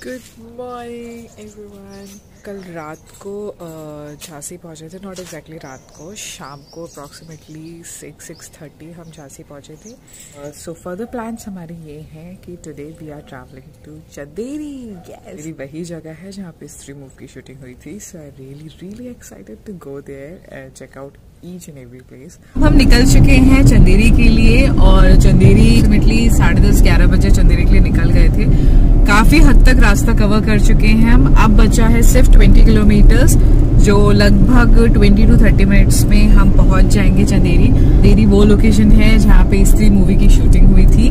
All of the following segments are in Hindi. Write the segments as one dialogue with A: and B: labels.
A: Good morning everyone. कल रात को झांसी पहुंचे थे, नॉट एग्जैक्टली रात को, शाम को अप्रॉक्सीमेटली 6:30 हम झांसी पहुंचे थे। सो फर्दर प्लान्स हमारे ये हैं कि today we are travelling to Chanderi. मेरी वही जगह है जहाँ पे स्त्री मूव की शूटिंग हुई थी। So I really excited to go there and check out each and every place. हम निकल चुके हैं चंदेरी के लिए और चंदेरी अप्रॉक्सीमेटली 10:30-11 बजे चंदेरी के लिए निकल गए थे। काफी हद तक रास्ता कवर कर चुके हैं हम। अब बचा है सिर्फ 20 किलोमीटर्स, जो लगभग 20 to 30 मिनट्स में हम पहुंच जाएंगे चंदेरी। चंदेरी वो लोकेशन है जहाँ पे स्त्री मूवी की शूटिंग हुई थी।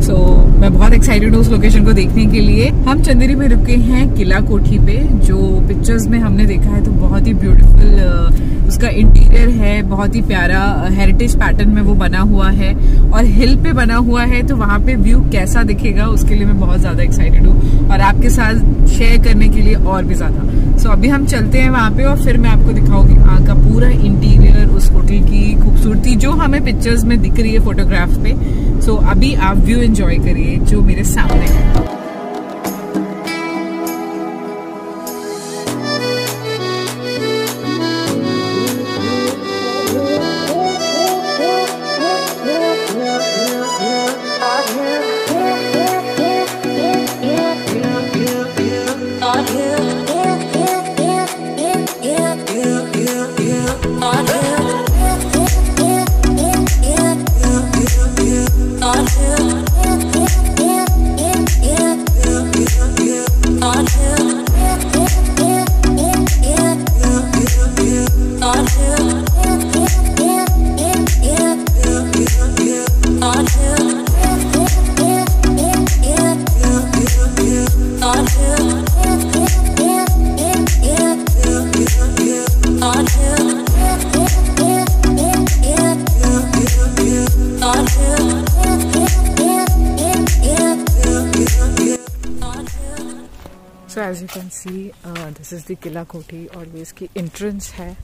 A: सो मैं बहुत एक्साइटेड हूँ उस लोकेशन को देखने के लिए। हम चंदेरी में रुके हैं किला कोठी पे, जो पिक्चर्स में हमने देखा है तो बहुत ही ब्यूटीफुल उसका इंटीरियर है, बहुत ही प्यारा हेरिटेज पैटर्न में वो बना हुआ है और हिल पे बना हुआ है। तो वहाँ पे व्यू कैसा दिखेगा उसके लिए मैं बहुत ज्यादा एक्साइटेड हूँ और आपके साथ शेयर करने के लिए और भी ज्यादा। सो अभी हम चलते हैं वहाँ पे और फिर मैं आपको दिखाऊंगी वहाँ का पूरा इंटीरियर, उस होटल की खूबसूरती जो हमें पिक्चर्स में दिख रही है फोटोग्राफ पे। सो अभी आप व्यू एंजॉय करिए जो मेरे सामने है। So as you can see, this is the किला कोठी और ये इसकी एंट्रेंस है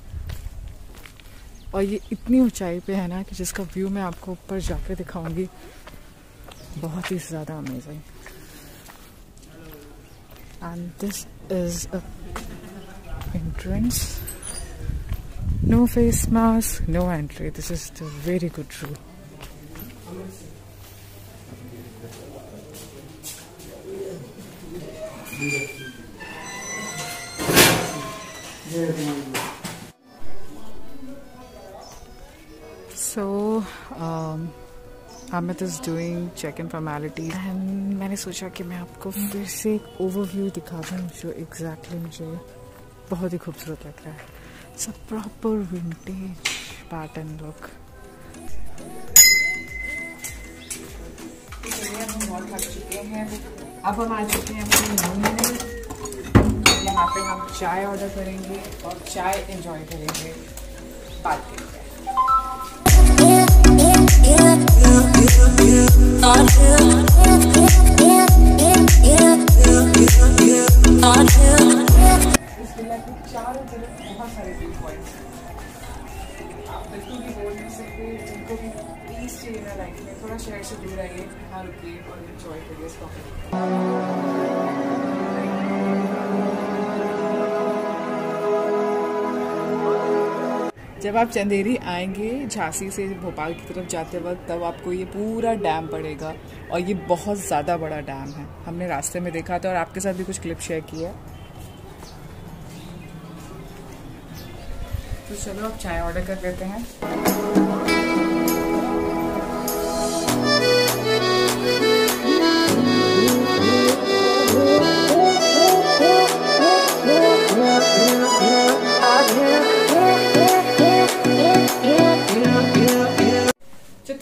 A: और ये इतनी ऊंचाई पे है ना कि जिसका व्यू मैं आपको ऊपर जाके दिखाऊंगी, बहुत ही ज़्यादा amazing. And this is a entrance, no face mask, no entry. This is the very good rule. So Amit is doing check-in formalities and मैंने सोचा कि मैं आपको फिर से एक ओवरव्यू दिखा दूँ जो एग्जैक्टली मुझे बहुत ही खूबसूरत लग रहा है। It's a proper vintage pattern look. हम बहुत थक चुके हैं, अब हम आ चुके हैं अपने रूम में। यहाँ पे हम चाय ऑर्डर करेंगे और चाय एंजॉय करेंगे, बात करेंगे। इस विला के चारों तरफ बहुत सारे व्यू पॉइंट्स हैं। आप बिल्कुल भी बोल नहीं सकते, जिनको भी पीस चाहिए ना लाइफ में, थोड़ा शहर से दूर आइए, यहाँ रुकिए और एंजॉय करिए इस प्रॉपर्टी। जब आप चंदेरी आएंगे झांसी से भोपाल की तरफ जाते वक्त, तब आपको ये पूरा डैम पड़ेगा और ये बहुत ज़्यादा बड़ा डैम है। हमने रास्ते में देखा था और आपके साथ भी कुछ क्लिप शेयर किया। तो चलो अब चाय ऑर्डर कर लेते हैं।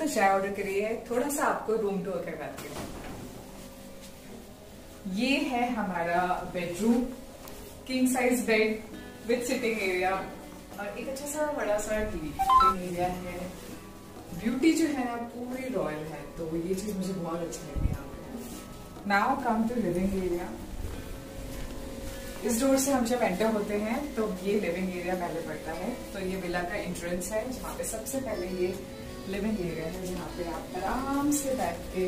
A: चाय ऑर्डर करिए, थोड़ा सा आपको रूम टूर करवाती हूँ। ये है हमारा bedroom, king size bed with sitting area और एक अच्छा सा बड़ा सा टीवी एरिया है। ब्यूटी जो है ना पूरी रॉयल है, तो ये चीज मुझे बहुत अच्छी लगी यहाँ पे। Now come to living area. इस डोर से हम जब एंटर होते हैं तो ये लिविंग एरिया पहले पड़ता है। तो ये विला का एंट्रेंस है जहाँ पे सबसे पहले ये लिविंग एरिया है, जहाँ पे आप आराम से बैठ के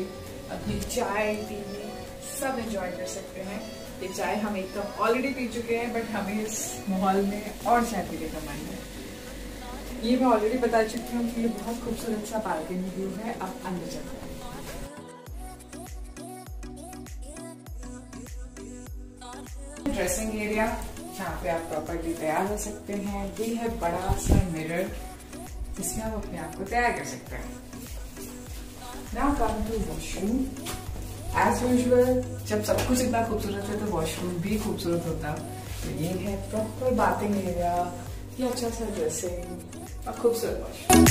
A: अपनी चाय टीवी सब एंजॉय कर सकते हैं। ये चाय हम एक कप ऑलरेडी पी चुके हैं, बट हमें इस माहौल में और चाय पीने का मन है। ये मैं ऑलरेडी बता चुकी हूँ कि ये बहुत खूबसूरत सा बालकनी व्यू है। अब अंदर चलते हैं। ड्रेसिंग एरिया जहाँ पे आप प्रॉपर्ली तैयार हो सकते हैं। ये है बड़ा सा मिरर जिसमें आप अपने आप को तैयार कर सकते हैं। Now come to washroom. As usual जब सब कुछ इतना खूबसूरत है तो वॉशरूम भी खूबसूरत होता। तो ये है प्रॉपर बाथिंग एरिया, ये अच्छा सा ड्रेसिंग और खूबसूरत वॉशरूम।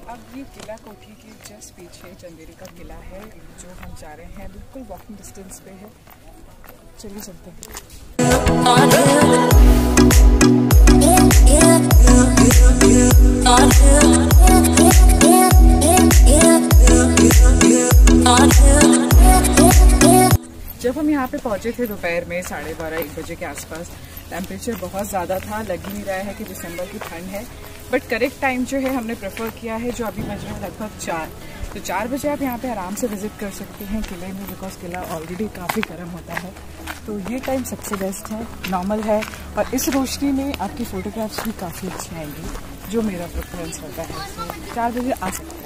A: अब ये किला कोठी के जस्ट पीछे चंदेरी का किला है, जो हम जा रहे हैं बिल्कुल वॉकिंग डिस्टेंस पे है। चलिए चलते हैं। जब हम यहाँ पे पहुँचे थे दोपहर में 12:30-1 बजे के आसपास, टेम्परेचर बहुत ज़्यादा था। लग नहीं रहा है कि दिसंबर की ठंड है, बट करेक्ट टाइम जो है हमने प्रेफर किया है, जो अभी बज रहा है लगभग 4। तो 4 बजे आप यहाँ पे आराम से विजिट कर सकते हैं किले में, बिकॉज किला ऑलरेडी काफ़ी गर्म होता है। तो ये टाइम सबसे बेस्ट है, नॉर्मल है, और इस रोशनी में आपकी फ़ोटोग्राफ्स भी काफ़ी अच्छी आएंगी, जो मेरा प्रेफरेंस होता है। तो 4 बजे आ सकते हैं।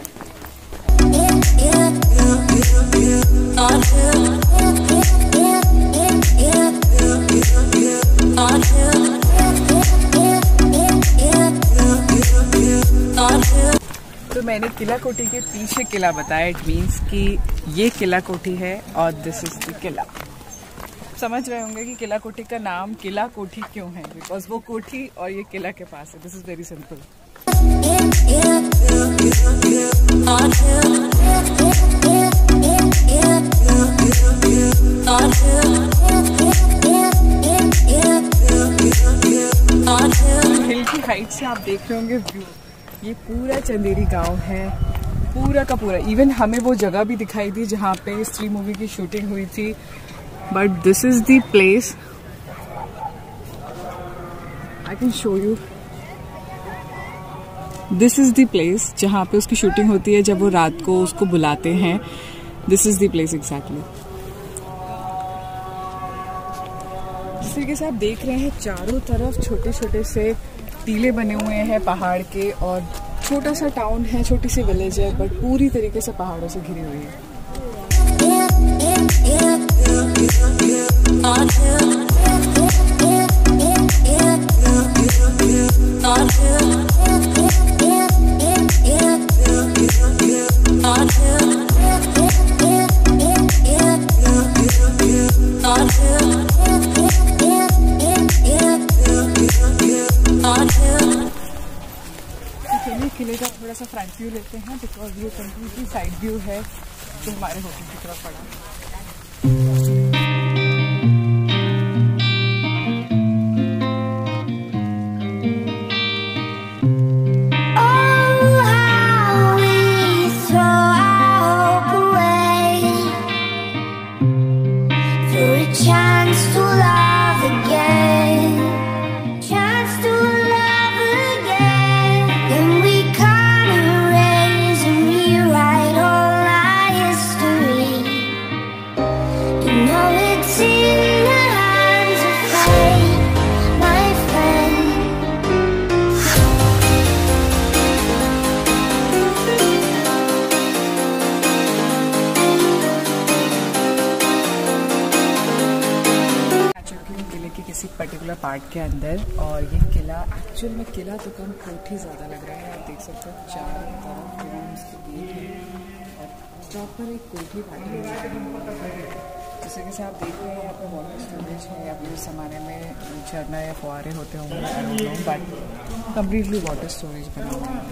A: तो मैंने किला कोठी के पीछे किला बताया, इट मीन्स कि ये किला कोठी है और दिस इज द किला। समझ रहे होंगे कि किला कोठी का नाम किला कोठी क्यों है, बिकॉज वो कोठी और ये किला के पास है। This is very simple. Hill की हाइट से आप देख रहे होंगे व्यू, ये पूरा चंदेरी गांव है, पूरा का पूरा। इवन हमें वो जगह भी दिखाई दी जहाँ पे स्त्री मूवी की शूटिंग हुई थी। But this is the place, I can show you. This is the place जहाँ पे उसकी शूटिंग होती है, जब वो रात को उसको बुलाते हैं। This is the place exactly. जिस तरीके से आप देख रहे हैं, चारों तरफ छोटे छोटे से टीले बने हुए हैं पहाड़ के, और छोटा सा टाउन है, छोटी सी विलेज है, बट पूरी तरीके से पहाड़ों से घिरी हुई है। किले का थोड़ा सा फ्रंट व्यू लेते हैं, बिकॉज ये कंप्लीटली साइड व्यू है जो हमारे होटल की तरफ पड़ा।
B: No
A: पर्टिकुलर पार्ट के अंदर। और ये किला एक्चुअल में किला तो कम कोठी ज़्यादा लग रहा है। आप देख सकते हो चारों तरफ इसके गेट है और प्रॉपर एक कोठी पैटर्न है। जैसे कि आप देख रहे हैं यहाँ पर वाटर स्टोरेज है। अभी उस ज़माने में झरना या फुहारे होते होंगे बट कम्प्लीटली वाटर स्टोरेज बना हुआ है।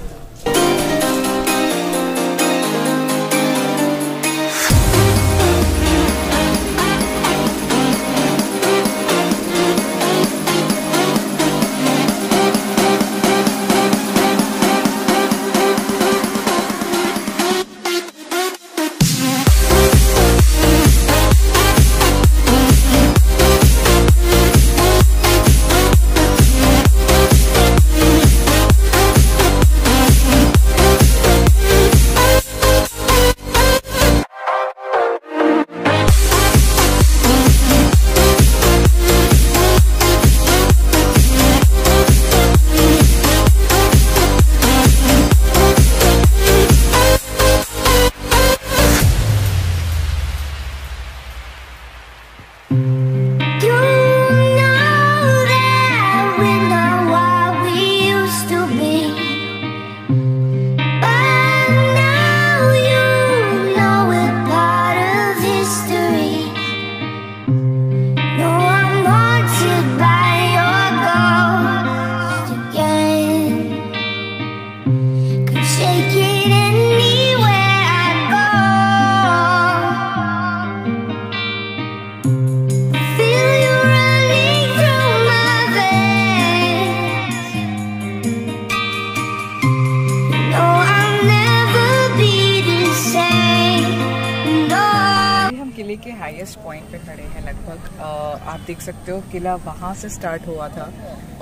A: के हाईएस्ट पॉइंट पे खड़े हैं। लगभग आप देख सकते हो किला वहाँ से स्टार्ट हुआ था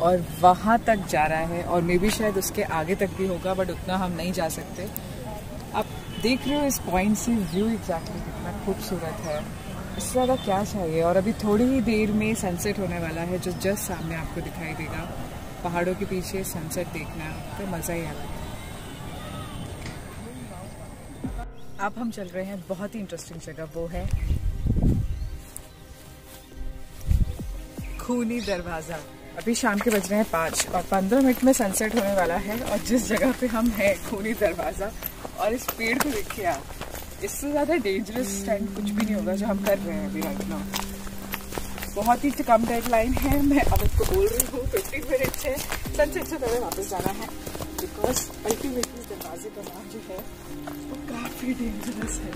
A: और वहाँ तक जा रहा है और मे बी शायद उसके आगे तक भी होगा बट उतना हम नहीं जा सकते। आप देख रहे हो इस पॉइंट से व्यू एग्जैक्टली कितना खूबसूरत है। इससे ज़्यादा क्या चाहिए। और अभी थोड़ी ही देर में सनसेट होने वाला है जो जस्ट सामने आपको दिखाई देगा। पहाड़ों के पीछे सनसेट देखना तो मज़ा ही आता है। अब हम चल रहे हैं बहुत ही इंटरेस्टिंग जगह, वो है खूनी दरवाज़ा। अभी शाम के बज रहे हैं 5 और 15 मिनट में सनसेट होने वाला है। और जिस जगह पे हम हैं खूनी दरवाज़ा, और इस पेड़ को देखिए आप, इससे ज़्यादा डेंजरस टाइम कुछ भी नहीं होगा जो हम कर रहे हैं अभी राइट नाउ। बहुत ही कम डेडलाइन है। मैं अब आपको बोल रही हूँ 15 मिनट से सनसेट से पहले वापस जाना है बिकॉज अल्टीमेटली दरवाजे का नाम जो है वो काफ़ी डेंजरस है।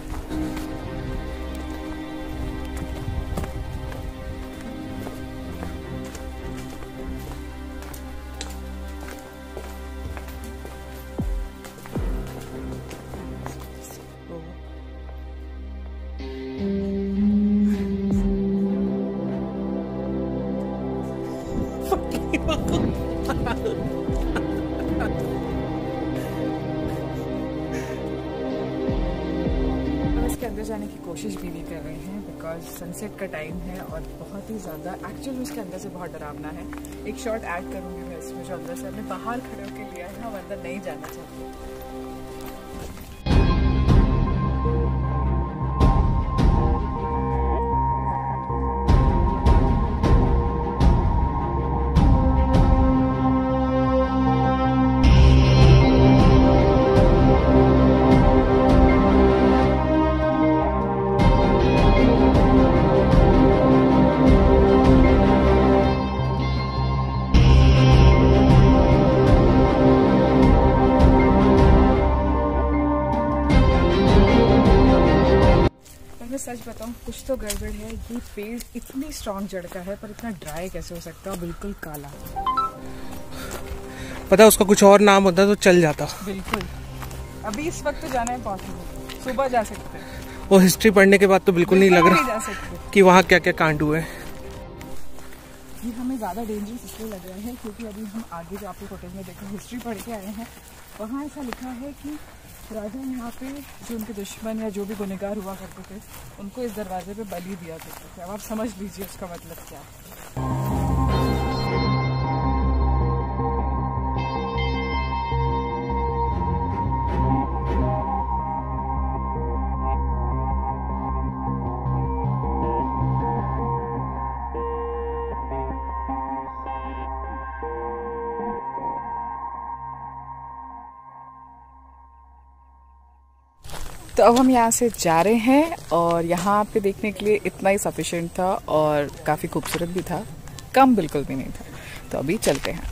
A: इसके अंदर जाने की कोशिश भी नहीं कर रहे हैं बिकॉज सनसेट का टाइम है और बहुत ही ज़्यादा एक्चुअली उसके अंदर से बहुत डरावना है। एक शॉट ऐड करूँगी मैं इसमें जो अंदर से हमने बाहर खड़े होकर लिया है, हम अंदर नहीं जाना चाहते। सच बताऊं कुछ तो गड़बड़ है। ये पेड़ इतनी स्ट्रॉन्ग जड़ का है पर इतना ड्राई कैसे हो सकता है, बिल्कुल काला।
B: पता है उसका कुछ और नाम होता तो चल जाता।
A: बिल्कुल अभी इस वक्त तो जाना है पॉसिबल, सुबह जा सकते हैं।
B: वो हिस्ट्री पढ़ने के बाद तो बिल्कुल नहीं लग रहा कि वहाँ क्या क्या कांड हुए।
A: ये हमें ज़्यादा डेंजरस इसलिए लग रहा है क्योंकि अभी हम आगे जो आपके होटल में देखो हिस्ट्री पढ़ के आए हैं, वहाँ ऐसा लिखा है कि राजा यहाँ पे जो उनके दुश्मन या जो भी गुनहगार हुआ करते थे उनको इस दरवाजे पे बलि दिया करते थे। अब आप समझ लीजिए उसका मतलब क्या है। तो अब हम यहाँ से जा रहे हैं और यहाँ पे देखने के लिए इतना ही सफिशिएंट था और काफ़ी खूबसूरत भी था, कम बिल्कुल भी नहीं था। तो अभी चलते हैं।